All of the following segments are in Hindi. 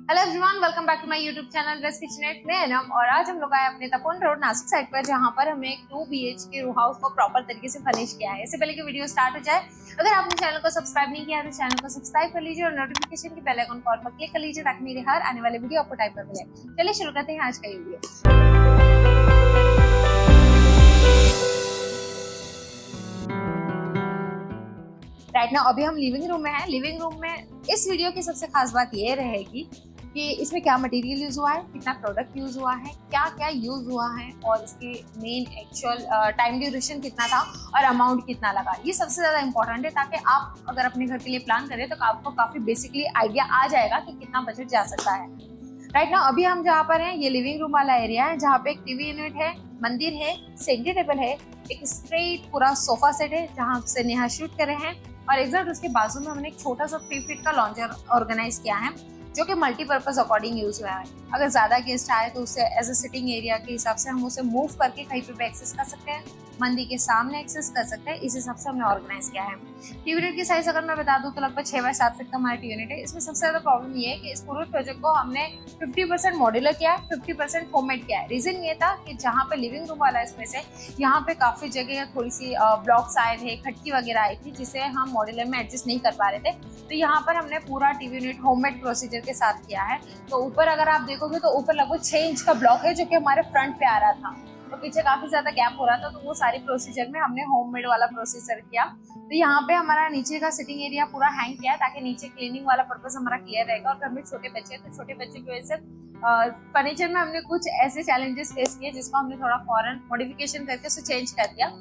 Hello everyone, welcome back to my YouTube channel dress kitchenette में एनम। और आज हम लोग आए अपने तपोवन रोड नासिक साइड पर, जहां पर हमने एक 2 BHK रो हाउस को प्रॉपर तरीके से फर्निश किया है। इससे पहले कि वीडियो स्टार्ट हो जाए, अगर आपने चैनल को सब्सक्राइब नहीं किया तो चैनल को सब्सक्राइब कर लीजिए और नोटिफिकेशन की बेल आइकन पर क्लिक कर लीजिए ताकि मेरे हर आने वाले वीडियो आपको टाइम पर मिले। चलिए शुरू करते हैं आज का वीडियो। राइट नाउ अभी हम लिविंग रूम में हैं। लिविंग रूम में इस वीडियो की सबसे खास बात ये रहेगी कि इसमें क्या मटेरियल यूज हुआ है, कितना प्रोडक्ट यूज हुआ है, क्या क्या यूज हुआ है और इसके मेन एक्चुअल टाइम ड्यूरेशन कितना था और अमाउंट कितना लगा। ये सबसे ज्यादा इंपॉर्टेंट है ताकि आप अगर अपने घर के लिए प्लान करें तो आपको काफी बेसिकली आइडिया आ जाएगा कि कितना बजट जा सकता है। राइट नाउ अभी हम जहाँ पर हैं ये लिविंग रूम वाला एरिया है, जहाँ पे एक टीवी यूनिट है, मंदिर है, सेंटर टेबल है, एक स्ट्रेट पूरा सोफा सेट है जहाँ से नेहा शूट कर रहे हैं और एग्जैक्ट उसके बाजू में हमने एक छोटा सा 3 फीट का लॉन्जर ऑर्गेनाइज किया है जो कि मल्टीपर्पज अकॉर्डिंग यूज हुआ है। अगर ज्यादा गेस्ट आए तो उसे एज अ सिटिंग एरिया के हिसाब से हम उसे मूव करके कहीं पे भी एक्सेस कर सकते हैं, मंदिर के सामने एक्सेस कर सकते हैं। इस हिसाब से हमने ऑर्गेनाइज किया है। टीवी यूनिट की साइज अगर मैं बता दूं तो लगभग 6 बाय 7 फीट का हमारा टीवी यूनिट है। इसमें सबसे ज्यादा प्रॉब्लम ये है कि इस पूरे प्रोजेक्ट को हमने 50% मॉड्यूलर किया है, 50% होममेड किया है। रीजन ये था कि जहाँ पे लिविंग रूम वाला स्पेस है यहाँ पे काफी जगह थोड़ी सी ब्लॉक्स आए थे, खटकी वगैरह आई थी जिसे हम मॉड्यूलर में एडजस्ट नहीं कर पा रहे थे। तो यहाँ पर हमने पूरा टीवी यूनिट होममेड प्रोसीजर के साथ किया है। तो ऊपर अगर आप देखोगे तो ऊपर लगभग 6 इंच का ब्लॉक है जो कि हमारे फ्रंट पे आ रहा था, तो पीछे काफी ज्यादा गैप हो रहा था, तो वो सारी प्रोसीजर में हमने होममेड वाला प्रोसीजर किया। तो यहाँ पे हमारा नीचे का सिटिंग एरिया पूरा हैंग किया है ताकि नीचे क्लीनिंग वाला पर्पस हमारा क्लियर रहेगा। और घर में छोटे बच्चे हैं तो छोटे बच्चे की वजह से फर्नीचर में हमने कुछ ऐसे चैलेंजेस फेस किए जिसको हमने थोड़ा फॉरन मॉडिफिकेशन करके उसे चेंज कर दिया।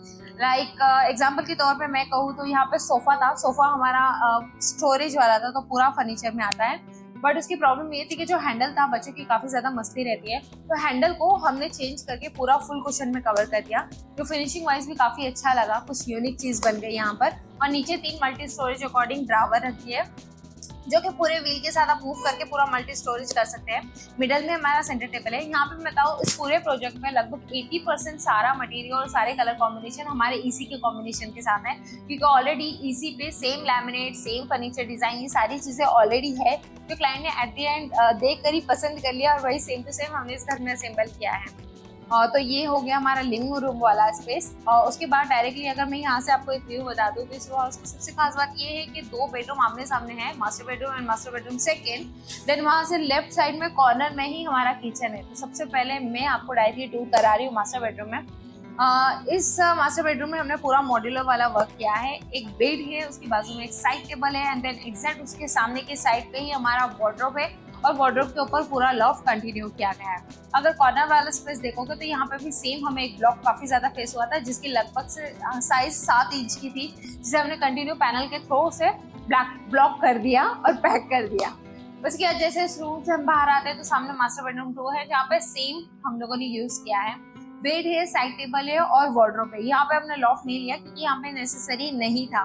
लाइक एग्जांपल के तौर पे मैं कहूँ तो यहाँ पे सोफा था, सोफा हमारा स्टोरेज वाला था तो पूरा फर्नीचर में आता है, बट उसकी प्रॉब्लम ये थी कि जो हैंडल था, बच्चों की काफी ज्यादा मस्ती रहती है, तो हैंडल को हमने चेंज करके पूरा फुल कुशन में कवर कर दिया, जो फिनिशिंग वाइज भी काफी अच्छा लगा। कुछ यूनिक चीज बन गई यहाँ पर। और नीचे 3 मल्टी स्टोरेज अकॉर्डिंग ड्रावर रखी है जो कि पूरे व्हील के साथ आप मूव करके पूरा मल्टी स्टोरेज कर सकते हैं। मिडल में हमारा सेंटर टेबल है। यहाँ पे मैं बताऊँ इस पूरे प्रोजेक्ट में लगभग 80% सारा मटेरियल और सारे कलर कॉम्बिनेशन हमारे ईसी के कॉम्बिनेशन के साथ है, क्योंकि ऑलरेडी ईसी पे same laminate, same furniture design, ये सारी चीजें ऑलरेडी है जो क्लाइंट ने एट द एंड देख कर ही पसंद कर लिया और वही सेम टू सेम हमने इस घर में असेंबल किया है। तो ये हो गया हमारा लिविंग रूम वाला स्पेस। और उसके बाद डायरेक्टली अगर मैं यहाँ से आपको एक व्यू बता दूँ तो इस हाउस की सबसे खास बात ये है कि 2 बेडरूम आमने सामने है, master bedroom and master bedroom second. Then वहाँ से लेफ्ट साइड में कॉर्नर में ही हमारा किचन है। तो सबसे पहले मैं आपको डायरेक्टली टूर करा रही हूँ मास्टर बेडरूम में। इस मास्टर बेडरूम में हमने पूरा मॉड्यूलर वाला वर्क किया है। एक बेड है, उसके बाजू में एक साइड टेबल है एंड देन एग्जैक्ट उसके सामने के साइड पे ही हमारा वार्डरोब है और वार्डरोब के ऊपर पूरा लॉफ्ट कंटिन्यू किया गया है। अगर कॉर्नर वाला स्पेस देखोगे तो यहाँ पे भी सेम हमें एक ब्लॉक काफी ज्यादा फेस हुआ था जिसकी लगभग से साइज 7 इंच की थी, जिसे हमने कंटिन्यू पैनल के थ्रू उसे ब्लॉक कर दिया और पैक कर दिया। उसके बाद जैसे इस रूम से हम बाहर आते हैं तो सामने मास्टर बेडरूम 2 है जहाँ पे सेम हम लोगों ने यूज किया है। बेड है, साइड टेबल है और वार्डरोब है। यहाँ पे हमने लॉफ्ट नहीं लिया क्योंकि यहाँ पे नेसेसरी नहीं था।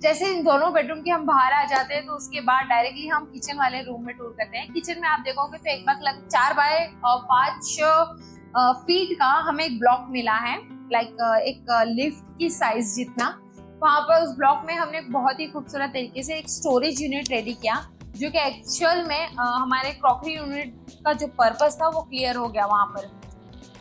जैसे इन दोनों बेडरूम के हम बाहर आ जाते हैं तो उसके बाद डायरेक्टली हम किचन वाले रूम में टूर करते हैं। किचन में आप देखोगे तो एक बार 4 बाय 5 फीट का हमें एक ब्लॉक मिला है, लाइक एक लिफ्ट की साइज जितना। वहाँ पर उस ब्लॉक में हमने बहुत ही खूबसूरत तरीके से एक स्टोरेज यूनिट रेडी किया जो कि एक्चुअल में हमारे क्रॉकरी यूनिट का जो पर्पस था वो क्लियर हो गया। वहाँ पर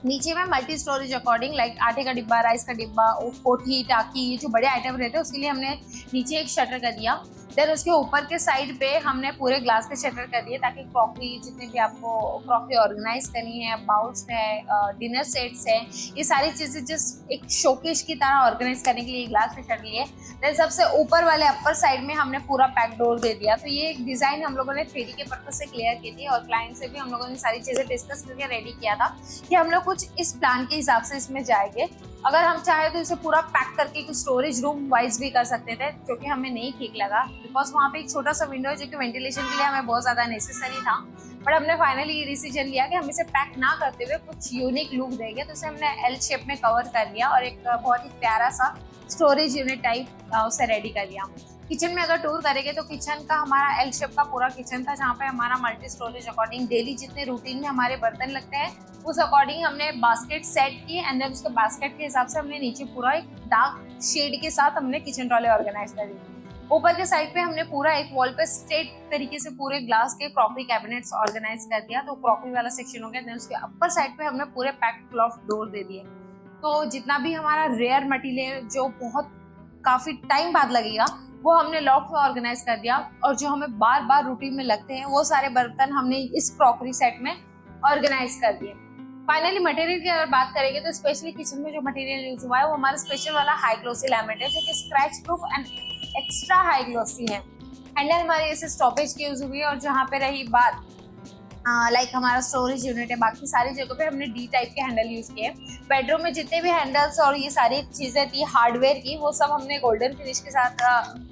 नीचे में मल्टी स्टोरेज अकॉर्डिंग लाइक आटे का डिब्बा, राइस का डिब्बा, कोठी, टाकी, ये जो बड़े आइटम रहते हैं उसके लिए हमने नीचे एक शटर कर दिया। देन उसके ऊपर के साइड पे हमने पूरे ग्लास के शटर कर दिए ताकि क्रॉकरी जितने भी आपको क्रॉकरी ऑर्गेनाइज करनी है, बाउल्स है, डिनर सेट्स है, ये सारी चीजें जस्ट एक शोकेस की तरह ऑर्गेनाइज करने के लिए ग्लास के शटर लिए। देन सबसे ऊपर वाले अपर साइड में हमने पूरा पैक डोर दे दिया। तो ये एक डिजाइन हम लोगों ने 3D के पर्पज से क्लियर की थी और क्लाइंट से भी हम लोगों ने सारी चीजें डिस्कस करके रेडी किया था कि हम लोग कुछ इस प्लान के हिसाब से इसमें जाएंगे। अगर हम चाहे तो इसे पूरा पैक करके कुछ स्टोरेज रूम वाइज भी कर सकते थे, जो कि हमें नहीं ठीक लगा बिकॉज वहाँ पे एक छोटा सा विंडो है जो कि वेंटिलेशन के लिए हमें बहुत ज्यादा नेसेसरी था। बट हमने फाइनली ये डिसीजन लिया कि हम इसे पैक ना करते हुए कुछ यूनिक लुक देंगे, तो इसे हमने एल शेप में कवर कर लिया और एक बहुत ही प्यारा सा स्टोरेज यूनिट टाइप उसे रेडी कर लिया। किचन में अगर टूर करेंगे तो किचन का हमारा एल शेप का पूरा किचन था जहाँ पे हमारा मल्टी स्टोरेज अकॉर्डिंग डेली जितने रूटीन में हमारे बर्तन लगते हैं उस अकॉर्डिंग हमने बास्केट सेट किए एंड देन उसके बास्केट के हिसाब से हमने नीचे पूरा एक डार्क शेड के साथ हमने किचन ट्रॉली ऑर्गेनाइज कर दी। ऊपर के साइड पे हमने पूरा एक वॉल पे स्ट्रेट तरीके से पूरे ग्लास के क्रॉकरी कैबिनेट्स ऑर्गेनाइज कर दिया, तो क्रॉकरी वाला सेक्शन हो गया। देन उसके अपर साइड पे हमने पूरे पैक्ड क्लॉथ डोर दे दिए। तो जितना भी हमारा रेयर मटेरियल जो बहुत काफी टाइम बाद लगेगा वो हमने लॉफ्ट में ऑर्गेनाइज कर दिया, और जो हमें बार बार रूटीन में लगते हैं वो सारे बर्तन हमने इस क्रॉकरी सेट में ऑर्गेनाइज कर दिए। फाइनली मटेरियल की अगर बात करेंगे तो स्पेशली किचन में जो मटेरियल यूज हुआ है वो हमारा स्पेशल वाला हाई ग्लोसी लैमिनेट है, जो कि scratch proof and extra high glossy है। हैंडल हमारे ऐसे स्टॉपेज की यूज हुई है, और जहाँ पे रही बात लाइक हमारा स्टोरेज यूनिट है, बाकी सारी जगह पे हमने डी टाइप के हैंडल यूज किए। बेडरूम में जितने भी हैंडल्स और ये सारी चीजें थी हार्डवेयर की, वो सब हमने गोल्डन फिनिश के साथ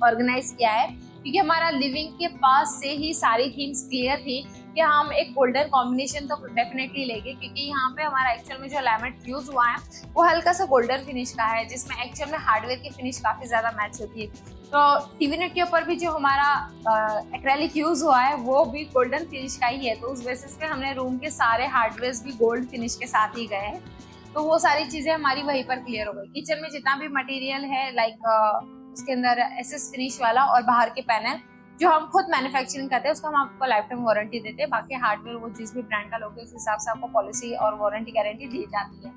ऑर्गेनाइज किया है, क्योंकि हमारा लिविंग के पास से ही सारी थीम्स क्लियर थी कि हम एक गोल्डन कॉम्बिनेशन तो डेफिनेटली लेंगे, क्योंकि यहाँ पे हमारा एक्चुअल में जो लैमिनेट यूज हुआ है वो हल्का सा गोल्डन फिनिश का है, जिसमें एक्चुअल में हार्डवेयर की फिनिश काफी ज्यादा मैच होती है। तो टीवी नेट के ऊपर भी जो हमारा एक्रेलिक यूज हुआ है वो भी गोल्डन फिनिश का ही है, तो उस बेसिस पे हमने रूम के सारे हार्डवेयर भी गोल्ड फिनिश के साथ ही गए हैं। तो वो सारी चीजें हमारी वहीं पर क्लियर हो गई। किचन में जितना भी मटेरियल है लाइक उसके अंदर एसएस फिनिश वाला और बाहर के पैनल जो हम खुद मैन्युफैक्चरिंग करते हैं उसका हम आपको लाइफ टाइम वारंटी देते हैं। बाकी हार्डवेयर वो जिस भी ब्रांड का लोगे उस हिसाब से आपको पॉलिसी और वारंटी गारंटी दी जाती है।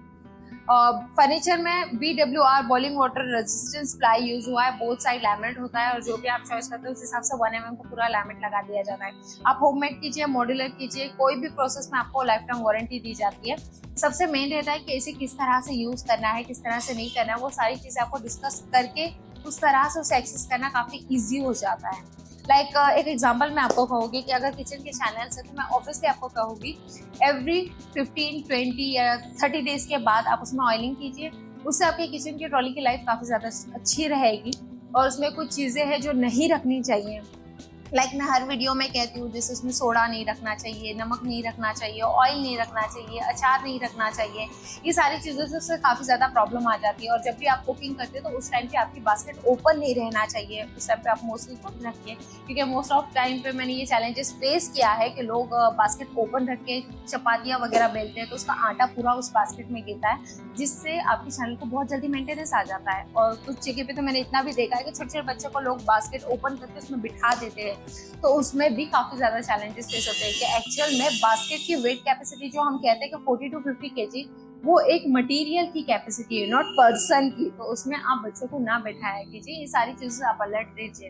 फर्नीचर में BWR boiling water resistance ply use हुआ है, बोथ साइड लैमिनेट होता है, और जो भी आप चॉइस करते हैं उस हिसाब से 1 mm को पूरा लैमिनेट लगा दिया जाता है। आप होममेड कीजिए, मॉड्यूलर कीजिए, कोई भी प्रोसेस में आपको लाइफ टाइम वारंटी दी जाती है। सबसे मेन रहता है कि इसे किस तरह से यूज करना है, किस तरह से नहीं करना है, वो सारी चीजें आपको डिस्कस करके उस तरह से उसे एक्सेस करना काफी ईजी हो जाता है। लाइक एक एग्जांपल मैं आपको कहूँगी कि अगर किचन के चैनल से, तो मैं ऑब्वियसली आपको कहूँगी एवरी 15, 20 या 30 डेज के बाद आप उसमें ऑयलिंग कीजिए। उससे आपकी किचन की ट्रॉली की लाइफ काफ़ी ज़्यादा अच्छी रहेगी, और उसमें कुछ चीज़ें हैं जो नहीं रखनी चाहिए। लाइक मैं हर वीडियो में कहती हूँ, जैसे उसमें सोडा नहीं रखना चाहिए, नमक नहीं रखना चाहिए, ऑयल नहीं रखना चाहिए, अचार नहीं रखना चाहिए। ये सारी चीज़ों से उससे काफ़ी ज़्यादा प्रॉब्लम आ जाती है। और जब भी आप कुकिंग करते हो तो उस टाइम पे आपकी बास्केट ओपन नहीं रहना चाहिए, उस टाइम पे आप मोस्टली खुद रखिए, क्योंकि मोस्ट ऑफ टाइम पे मैंने ये चैलेंजेस फेस किया है कि लोग बास्केट ओपन रख के चपातियाँ वगैरह बेलते हैं तो उसका आटा पूरा उस बास्केट में गिरता है, जिससे आपकी चैनल को बहुत जल्दी मेंटेनेंस आ जाता है। और कुछ जगह पे तो मैंने इतना भी देखा है कि छोटे छोटे बच्चों को लोग बास्केट ओपन करके उसमें बिठा देते हैं, तो उसमें भी काफी ज्यादा चैलेंजेस फेस होते हैं कि एक्चुअल में बास्केट की वेट कैपेसिटी जो हम कहते हैं कि 40 to 50 kg, वो एक मटेरियल की कैपेसिटी है, नॉट पर्सन की। तो उसमें आप बच्चों को ना बैठाया कीजिए, ये सारी चीजों से आप अलर्ट रहिए।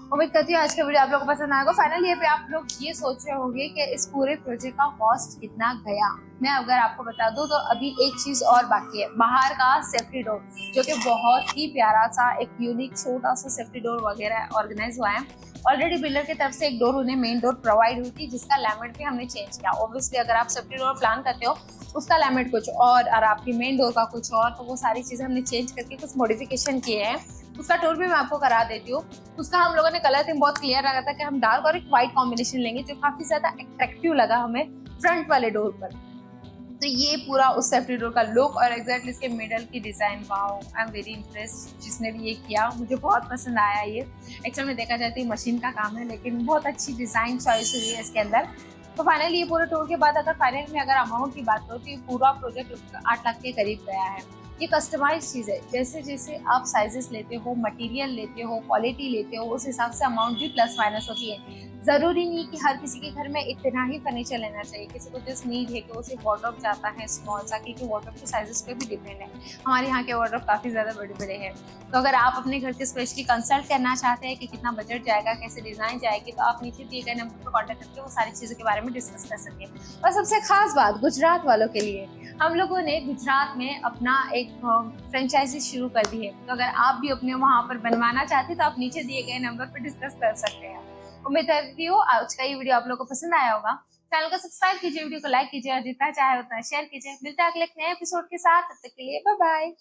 उम्मीद करती हूँ आज का वीडियो आप लोगों को पसंद आएगा। फाइनली पे आप लोग ये सोच रहे होंगे कि इस पूरे प्रोजेक्ट का कॉस्ट कितना गया। मैं अगर आपको बता दूं तो अभी एक चीज और बाकी है, बाहर का सेफ्टी डोर, जो कि बहुत ही प्यारा सा एक यूनिक छोटा सा सेफ्टी डोर वगैरह ऑर्गेनाइज हुआ है। ऑलरेडी बिल्डर की तरफ से एक डोर उन्हें मेन डोर प्रोवाइड हुई थी, जिसका लैमिनेट भी हमने चेंज किया। ऑब्वियसली अगर आप सेफ्टी डोर प्लान करते हो उसका लैमिनेट कुछ और आपकी मेन डोर का कुछ और, तो वो सारी चीजें हमने चेंज करके कुछ मॉडिफिकेशन किए हैं। उसका टूर भी मैं आपको करा देती हूँ। उसका हम लोगों ने कलर थीम बहुत क्लियर लगा था कि हम डार्क और एक व्हाइट कॉम्बिनेशन लेंगे, जो काफी ज्यादा अट्रैक्टिव लगा हमें फ्रंट वाले डोर पर। तो ये पूरा उस सेफ्टी डोर का लुक और एग्जैक्टली इसके मिडल की design, wow I am very impressed. जिसने भी ये किया मुझे बहुत पसंद आया। ये एक्चुअल में देखा जाए तो मशीन का काम है, लेकिन बहुत अच्छी डिजाइन चॉइस हुई है इसके अंदर। तो फाइनली ये पूरे टूर के बाद अगर फाइनल में अगर अमाउंट की बात करो तो ये पूरा प्रोजेक्ट 8 लाख के करीब गया है। ये कस्टमाइज चीज़ है, जैसे जैसे आप साइजेस लेते हो, मटेरियल लेते हो, क्वालिटी लेते हो, उस हिसाब से अमाउंट भी प्लस माइनस होती है। ज़रूरी नहीं कि हर किसी के घर में इतना ही फर्नीचर लेना चाहिए। किसी को जस्ट नीड है कि उसे वार्डरोब चाहता है स्मॉल सा, क्योंकि वार्डरोब के साइजेस पे भी डिपेंड है। हमारे यहाँ के वार्डरोब काफ़ी ज़्यादा बड़े बड़े हैं। तो अगर आप अपने घर के स्पेशली कंसल्ट करना चाहते हैं कि कितना बजट जाएगा, कैसे डिज़ाइन जाएगी, तो आप नीचे दिए गए नंबर पर कॉन्टैक्ट करके वो सारी चीज़ों के बारे में डिस्कस कर सकते हैं। और सबसे खास बात गुजरात वालों के लिए, हम लोगों ने गुजरात में अपना एक फ्रेंचाइजी शुरू कर दी है। तो अगर आप भी अपने वहाँ पर बनवाना चाहते हैं तो आप नीचे दिए गए नंबर पर डिस्कस कर सकते हैं। उम्मीद करती हूँ आज का ये वीडियो आप लोगों को पसंद आया होगा। चैनल को सब्सक्राइब कीजिए, वीडियो को लाइक कीजिए और जितना चाहे उतना शेयर कीजिए। मिलता है अगले नए एपिसोड के साथ, तब तक के लिए बाय बाय।